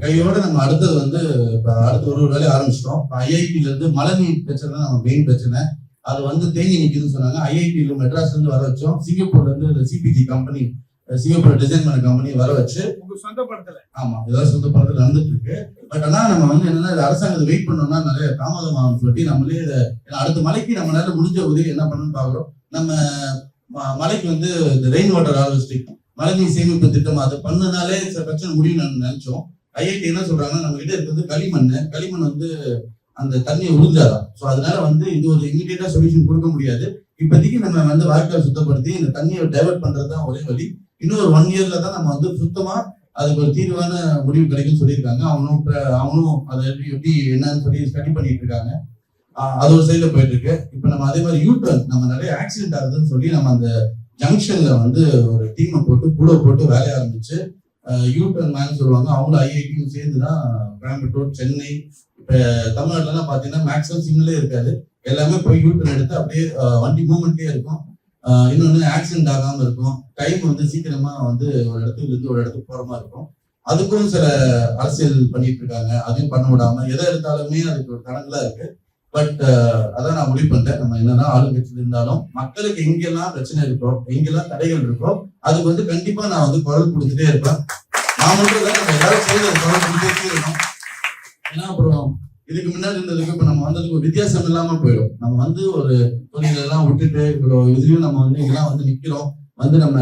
கையோட நம்ம அடுத்தது வந்து அடுத்த ஒரு வேலையை ஆரம்பிச்சிட்டோம். ஐஐடில இருந்து மழைநீர் பிரச்சனை தான் நம்ம மெயின் பிரச்சனை. அது வந்து தேங்கி நிற்குதுன்னு சொன்னாங்க. ஐஐடியில மெட்ராஸ்ல இருந்து வர வச்சோம். சிங்கப்பூர்ல இருந்து சிபிஜி கம்பெனி, சிங்கப்பூர் டிசைன் பண்ண கம்பெனி வர வச்சு சொந்த படத்துல ஏதாவது சொந்த படத்துல நடந்துட்டு இருக்கு. பட் ஆனா நம்ம வந்து என்னன்னா அரசாங்கத்தை வெயிட் பண்ணோம்னா நிறைய தாமதமாகும் சொல்லி நம்மளே அடுத்த மலைக்கு நம்ம நேரம் முடிஞ்ச உதவி என்ன பண்ணணும்னு பாக்குறோம். நம்ம மலைக்கு வந்து இந்த ரெயின் வாட்டர் ஹார்வெஸ்டிங், மழைநீர் சேமிப்பு திட்டம் அதை பண்ணனாலே பிரச்சனை முடியும் நினைச்சோம். ஐஐடி என்ன சொல்றாங்கன்னா நம்ம கிட்ட இருக்கிறது களிமண் வந்து அந்த தண்ணியை உறிஞ்சாதான். ஸோ அதனால வந்து இது ஒரு இமீடியட்டா சொல்யூஷன் கொடுக்க முடியாது. இப்போதைக்கு நம்ம வந்து வாய்க்கால் சுத்தப்படுத்தி இந்த தண்ணியை டைவர்ட் பண்றது தான் ஒரே வழி. இன்னும் ஒரு 1 இயர்ல தான் நம்ம வந்து சுத்தமா அதுக்கு ஒரு தீர்வான முடிவு கிடைக்கும்னு சொல்லியிருக்காங்க. அவனும் அதை எப்படி என்னன்னு சொல்லி ஸ்டடி பண்ணிட்டு இருக்காங்க. அது ஒரு சைட்ல போயிட்டு இருக்கு. இப்ப நம்ம அதே மாதிரி யூட்டர்ன் நம்ம நிறைய ஆக்சிடென்ட் ஆகுதுன்னு சொல்லி நம்ம அந்த ஜங்ஷன்ல வந்து ஒரு டீமை போட்டு வேலைய ஆரம்பிச்சு யூட்டர்ன் மேன் சொல்லுவாங்க. அவங்களும் ஐஐடியும் சேர்ந்துதான் கோயம்புத்தூர், சென்னை, இப்ப தமிழ்நாட்டுலாம் பாத்தீங்கன்னா மேக்ஸிமம் சிம்லே இருக்காது. எல்லாமே போய் யூட்டர்ன் எடுத்து அப்படியே வண்டி மூவ்மெண்ட்லயே இருக்கும். இன்னொன்னு ஆக்சிடென்ட் ஆகாம இருக்கும். டைம் வந்து சீக்கிரமா வந்து ஒரு இடத்துல இருந்து ஒரு இடத்துக்கு போற மாதிரி இருக்கும். அதுக்கும் சில அரசியல் பண்ணிட்டு இருக்காங்க. அதையும் பண்ண விடாம எதை எடுத்தாலுமே அதுக்கு ஒரு தடங்களா இருக்கு. பட் அதான் நான் முடிவு பண்ணிட்டேன். நம்ம என்னதான் ஆளுங்கட்சியில் இருந்தாலும் மக்களுக்கு எங்கெல்லாம் பிரச்சனை இருக்கோ, எங்கெல்லாம் தடைகள் இருக்கோ, அதுக்கு வந்து கண்டிப்பா நான் வந்து குரல் கொடுத்துட்டே இருப்பேன். நான் மட்டும் தான் நம்ம எல்லாரும் சேர்ந்து குரல் கொடுத்துட்டே இருக்கணும். ஏன்னா அப்புறம் இதுக்கு முன்னாடி இருந்ததுக்கு இப்ப நம்ம வந்ததுக்கு ஒரு வித்தியாசம் இல்லாம போயிடும். நம்ம வந்து ஒரு தொழில் எல்லாம் விட்டுட்டு இவ்வளவு இதுலயும் நம்ம வந்து இதெல்லாம் வந்து நிக்கிறோம், வந்து நம்ம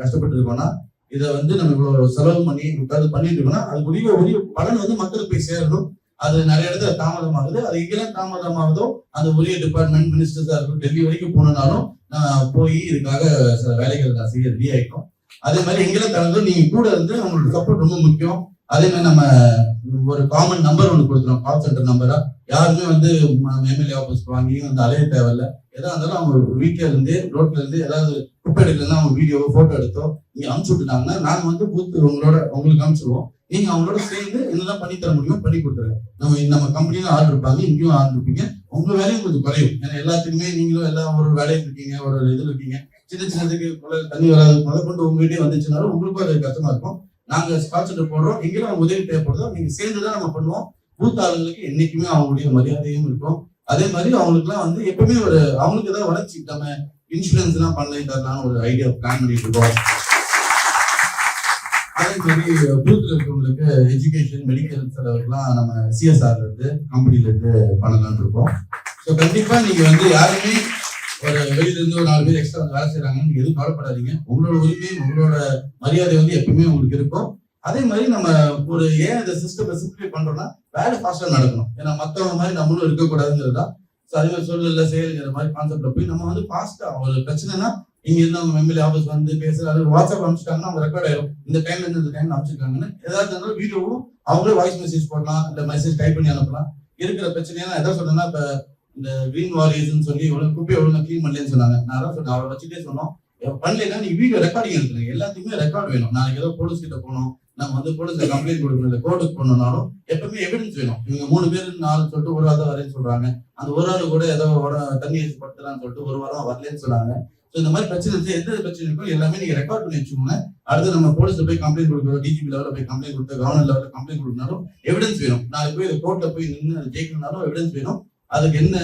கஷ்டப்பட்டு இருக்கோம்னா இதை வந்து நம்ம இவ்வளவு செலவு பண்ணி உட்காந்து பண்ணிட்டு இருக்கோம்னா அதுக்குரிய உரிய பலன் வந்து மக்களுக்கு போய் சேரணும். அது நிறைய இடத்துல தாமதமாகுது. அது எங்கெல்லாம் தாமதமாகுதோ அந்த உரிய டிபார்ட்மெண்ட் மினிஸ்டர்ஸா இருக்கும் டெல்லி வரைக்கும் போனாலும் நான் போய் இதுக்காக சில வேலைகள் நான் செய்ய ரெடி ஆயிட்டோம். அதே மாதிரி எங்கெல்லாம் தகுந்தோ நீங்க கூட இருந்து அவங்களோட சப்போர்ட் ரொம்ப முக்கியம். அதே மாதிரி நம்ம ஒரு காமன் நம்பர் ஒன்று கொடுத்துருவோம், கால் சென்டர் நம்பரா. யாருமே வந்து எம்எல்ஏ ஆஃபீஸ் வாங்கி வந்து அலைய தேவையில்லை. எதா இருந்தாலும் அவங்க வீட்டுல இருந்து ரோட்ல இருந்து ஏதாவது குப்பை எடுக்கலன்னா அவங்க வீடியோவோ போட்டோ எடுத்தோ நீங்க அனுப்பிச்சு விட்டுட்டாங்கன்னா நாங்க வந்து பூத்து உங்களுக்கு அனுப்பிச்சிடுவோம். நீங்க அவங்களோட சேர்ந்து என்னெல்லாம் பண்ணி தர முடியுமோ பண்ணி கொடுத்துருங்க. நம்ம கம்பெனில ஆள் இருப்பாங்க, இங்கேயும் ஆள் இருப்பீங்க. உங்க வேலையும் கொஞ்சம் குறையும். ஏன்னா எல்லாத்துக்குமே நீங்களும் எல்லாம் ஒரு வேலையில் இருக்கீங்க, ஒரு இதுல இருக்கீங்க. சின்னதுக்கு தண்ணி வராது கொண்டு உங்ககிட்டே வந்துச்சுனாலும் உங்களுக்கும் அது கஷ்டமா இருக்கும். நாங்க ஸ்பான்சர் போடுறோம், எங்கெல்லாம் உதவி தேவைப்படுதோ நீங்க சேர்ந்துதான் நம்ம பண்ணுவோம். பூத்த ஆளுங்களுக்கு என்னைக்குமே அவங்களுடைய மரியாதையும் இருக்கும். அதே மாதிரி அவங்களுக்கு எல்லாம் வந்து எப்பவுமே ஒரு அவங்களுக்கு ஏதாவது வளர்ச்சி நம்ம இன்சூரன்ஸ் எல்லாம் பண்ணலாம் ஒரு ஐடியா பிளான் பண்ணிட்டு இருக்கோம். அதே மாதிரி பூத்துல இருக்கவங்களுக்கு எஜுகேஷன், மெடிக்கல் செலவுக்கெல்லாம் நம்ம சிஎஸ்ஆர்ல இருந்து கம்பெனில இருந்து பண்ணலாம்னு இருக்கோம். ஸோ கண்டிப்பா நீங்க வந்து யாருமே ஒரு வெளியில இருந்து ஒரு 4 பேர் எக்ஸ்ட்ரா வந்து வேலை செய்யறாங்கன்னு நீங்க எதுவும் கவலைப்படாதீங்க. உங்களோட உரிமை, உங்களோட மரியாதை வந்து எப்பவுமே உங்களுக்கு இருக்கும். அதே மாதிரி நம்ம ஒரு ஏன் இந்த சிஸ்டத்தை சிம்பிளை பண்றோம்னா வேலை ஃபாஸ்டா நடக்கணும். ஏன்னா மத்தவங்க மாதிரி நம்மளும் இருக்கக்கூடாதுங்கிறது தான். ஸோ அதே மாதிரி சொல்லல செயலுங்கிற மாதிரி கான்செப்ட்ல போய் நம்ம வந்து ஃபாஸ்டா ஒரு பிரச்சனைனா இங்க இருந்து அவங்க எம்எல்ஏ ஆஃபீஸ் வந்து பேசுறாரு, வாட்ஸ்அப் அனுப்பிச்சிட்டாங்கன்னா அவங்க ரெக்கார்ட் ஆயிரும். இந்த டைம்ல இருந்து இந்த டைம் அனுப்பிச்சிருக்காங்கன்னு ஏதாவது இருந்தாலும் வீடியோவும் அவங்களே வாய்ஸ் மெசேஜ் போடலாம், இல்ல மெசேஜ் டைப் பண்ணி அனுப்பலாம். இருக்கிற பிரச்சனையா எதாவது சொன்னா இப்ப இந்த கிரீன் வாரியர்ஸ் சொல்லி குப்பையை ஒழுங்கா கிளீன் பண்ணலன்னு சொன்னாங்க. நான் அதான் சொன்னேன், அவரை வச்சுட்டே சொன்னோம், பண்ணலைன்னா நீங்க வீடியோ ரெக்கார்டிங் எடுத்துருங்க. எல்லாத்துக்குமே ரெக்கார்ட் வேணும். நாளைக்கு ஏதோ போலீஸ் கிட்ட போனோம், நம்ம வந்து போலீஸ்ல கம்ப்ளைண்ட் கொடுக்கணும், இல்லை கோர்ட்டுக்கு போனோம்னாலும் எப்பவுமே எவிடன்ஸ் வேணும். இவங்க 3 பேர் 4 சொல்லிட்டு ஒரு வாரம் வரேன்னு சொல்றாங்க. அந்த ஒரு ஆள் கூட ஏதோ தண்ணி வச்சு படுத்தலாம்னு சொல்லிட்டு ஒரு வாரம் வரலன்னு சொன்னாங்க. ஸோ இந்த மாதிரி பிரச்சனை எந்த பிரச்சனை இருக்கோ எல்லாமே நீங்க ரெக்கார்ட் பண்ணி வச்சுக்கோங்க. அடுத்து நம்ம போலீஸ்ல போய் கம்ப்ளைண்ட் கொடுக்குறோம், டிஜிபி லெவலில் போய் கம்ப்ளைண்ட் கொடுத்து கவர்னர் லெவலில் கம்ப்ளைண்ட் கொடுக்கணும், எவிடன்ஸ் வேணும். நாளைக்கு போய் கோர்ட்ல போய் நின்று அதை ஜெயிக்கணும்னாலும் எவிடன்ஸ் வேணும். அதுக்கு என்ன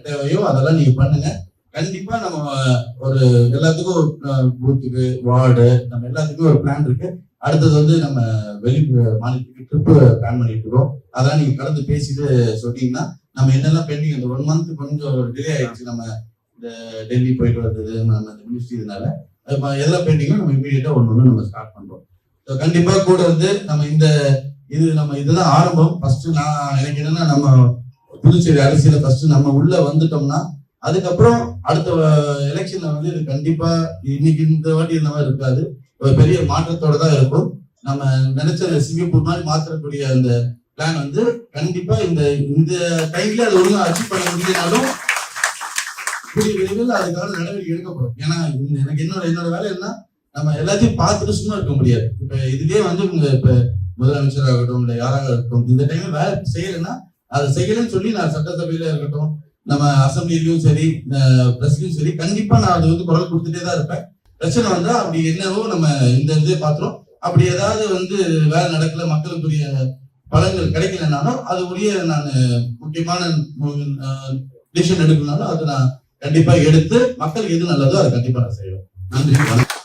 தேவையோ அதெல்லாம் நீங்க பண்ணுங்க. கண்டிப்பா நம்ம ஒரு எல்லாத்துக்கும் பூத்துக்கு வார்டு நம்ம எல்லாத்துக்கும் ஒரு பிளான் இருக்கு. அடுத்தது வந்து நம்ம வெளி மாநிலத்துக்கு ட்ரிப்பு பிளான் பண்ணிட்டு இருக்கோம். அதெல்லாம் நீங்க கலந்து பேசிட்டு சொன்னீங்கன்னா நம்ம என்னெல்லாம் பெண்டிங் இந்த 1 மந்த் கொஞ்சம் டிலே ஆயிடுச்சு. நம்ம இந்த டெல்லி போயிட்டு வந்தது நம்ம இந்த மினிஸ்ட்ரி இதனால எதெல்லாம் பெண்டிங்கோ நம்ம இமீடியட்டா ஒன்று நம்ம ஸ்டார்ட் பண்றோம். ஸோ கண்டிப்பா கூட வந்து நம்ம இதுதான் ஆரம்பம். ஃபர்ஸ்ட் நான் எனக்கு என்னன்னா நம்ம புதுச்சேரி அரசியல ஃபர்ஸ்ட் நம்ம உள்ள வந்துட்டோம்னா அதுக்கப்புறம் அடுத்த எலெக்ஷன்ல வந்து இது கண்டிப்பா இன்னைக்கு இந்த வாட்டி இந்த மாதிரி இருக்காது, ஒரு பெரிய மாற்றத்தோட தான் இருக்கும். நம்ம நினைச்ச சிங்கப்பூர் மாதிரி மாற்றக்கூடிய அந்த பிளான் வந்து கண்டிப்பா இந்த டைம்ல அது ஒழுங்கா அச்சீவ் பண்ண முடியனாலும் கூடிய விரைவில் அதுக்கான நடவடிக்கை எடுக்கப்படும். ஏன்னா எனக்கு என்னோட வேலை என்ன, நம்ம எல்லாத்தையும் பார்த்துட்டு சும்மா இருக்க முடியாது. இப்ப இதுலயே வந்து இப்ப முதலமைச்சராக இருக்கட்டும் இல்ல யாராக இருக்கட்டும் இந்த டைம்ல வேலை செய்யலைன்னா அதை செய்யலன்னு சொல்லி நான் சட்டசபையில இருக்கட்டும் நம்ம அசம்பிளிலையும் சரி பிரஸ்லயும் சரி கண்டிப்பா நான் அது வந்து குரல் கொடுத்துட்டே தான் இருப்பேன். பிரச்சனை வந்தா அப்படி என்னவோ நம்ம இந்த இதே பாத்துறோம். அப்படி ஏதாவது வந்து வேலை நடக்கல, மக்களுக்குரிய பலன்கள் கிடைக்கலனாலும் அது உரிய நான் முக்கியமான டிசிஷன் எடுக்கணும்னாலும் அதை நான் கண்டிப்பா எடுத்து மக்களுக்கு எது நல்லதோ அதை கண்டிப்பா நான் செய்வேன். நன்றி, வணக்கம்.